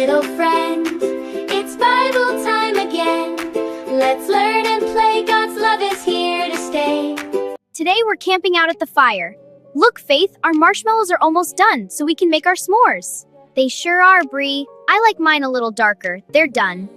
little friend. It's Bible time again. Let's learn and play. God's love is here to stay. Today we're camping out at the fire. Look, Faith, our marshmallows are almost done, so we can make our s'mores. They sure are, Bree. I like mine a little darker. They're done.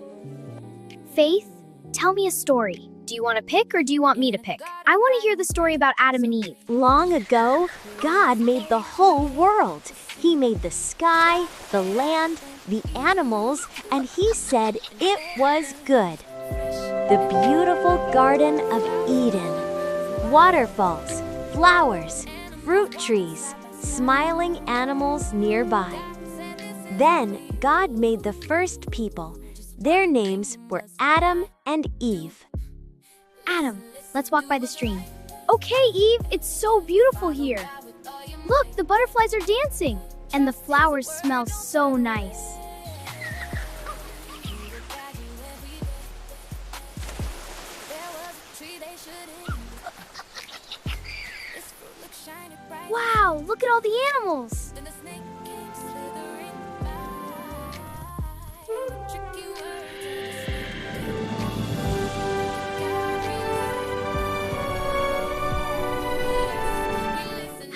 Faith, tell me a story. Do you want to pick or do you want me to pick? I want to hear the story about Adam and Eve. Long ago, God made the whole world. He made the sky, the land, the animals, and He said it was good. The beautiful Garden of Eden. Waterfalls, flowers, fruit trees, smiling animals nearby. Then God made the first people. Their names were Adam and Eve. Adam, let's walk by the stream. Okay, Eve, it's so beautiful here. Look, the butterflies are dancing, and the flowers smell so nice. Wow, look at all the animals.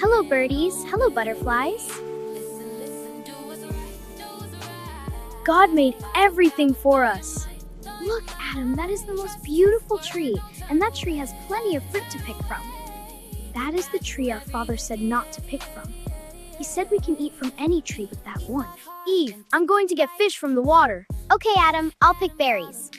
Hello, birdies. Hello, butterflies. God made everything for us. Look, Adam, that is the most beautiful tree, and that tree has plenty of fruit to pick from. That is the tree our father said not to pick from. He said we can eat from any tree but that one. Eve, I'm going to get fish from the water. Okay, Adam, I'll pick berries.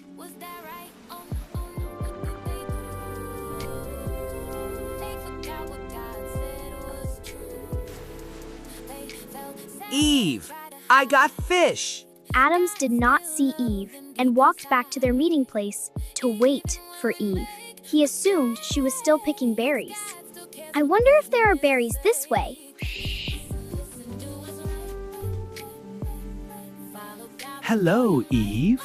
Eve, I got fish. Adams did not see Eve and walked back to their meeting place to wait for Eve. He assumed she was still picking berries. I wonder if there are berries this way. Hello, Eve.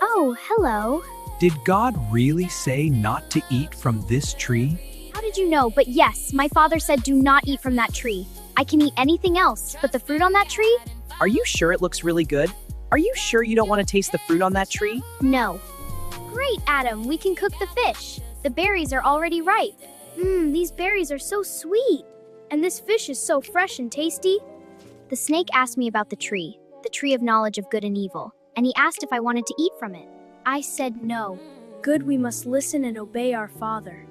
Oh, hello. Did God really say not to eat from this tree? How did you know? But yes, my father said do not eat from that tree. I can eat anything else, but the fruit on that tree? Are you sure it looks really good? Are you sure you don't want to taste the fruit on that tree? No. Great, Adam, we can cook the fish. The berries are already ripe. These berries are so sweet. And this fish is so fresh and tasty. The snake asked me about the tree of knowledge of good and evil, and he asked if I wanted to eat from it. I said no. Good, we must listen and obey our Father.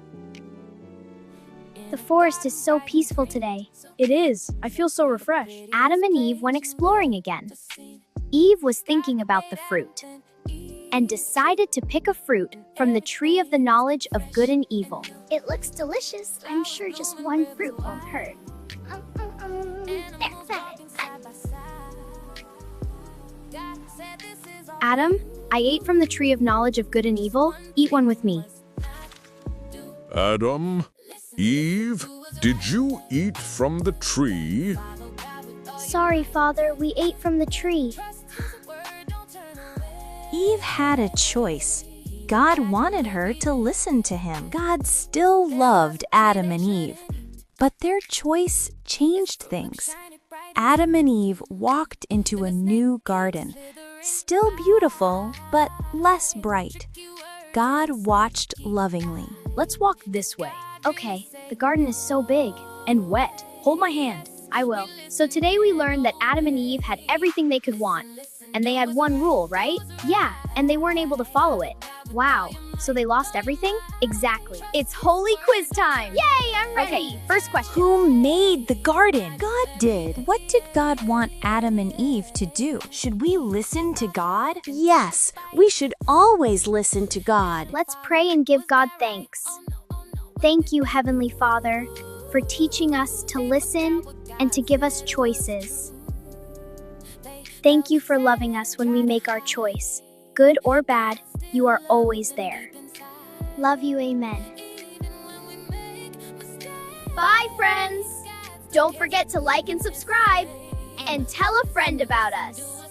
The forest is so peaceful today. It is. I feel so refreshed. Adam and Eve went exploring again. Eve was thinking about the fruit and decided to pick a fruit from the tree of the knowledge of good and evil. It looks delicious. I'm sure just one fruit won't hurt. Adam, I ate from the tree of knowledge of good and evil. Eat one with me. Adam, Eve, did you eat from the tree? Sorry, Father, we ate from the tree. Eve had a choice. God wanted her to listen to him. God still loved Adam and Eve, but their choice changed things. Adam and Eve walked into a new garden, still beautiful, but less bright. God watched lovingly. Let's walk this way. Okay, the garden is so big. And wet. Hold my hand. I will. So today we learned that Adam and Eve had everything they could want. And they had one rule, right? Yeah, and they weren't able to follow it. Wow, so they lost everything? Exactly. It's holy quiz time! Yay, I'm ready! Okay, first question. Who made the garden? God did. What did God want Adam and Eve to do? Should we listen to God? Yes, we should always listen to God. Let's pray and give God thanks. Thank you, Heavenly Father, for teaching us to listen and to give us choices. Thank you for loving us when we make our choice. Good or bad, you are always there. Love you, amen. Bye, friends! Don't forget to like and subscribe, and tell a friend about us.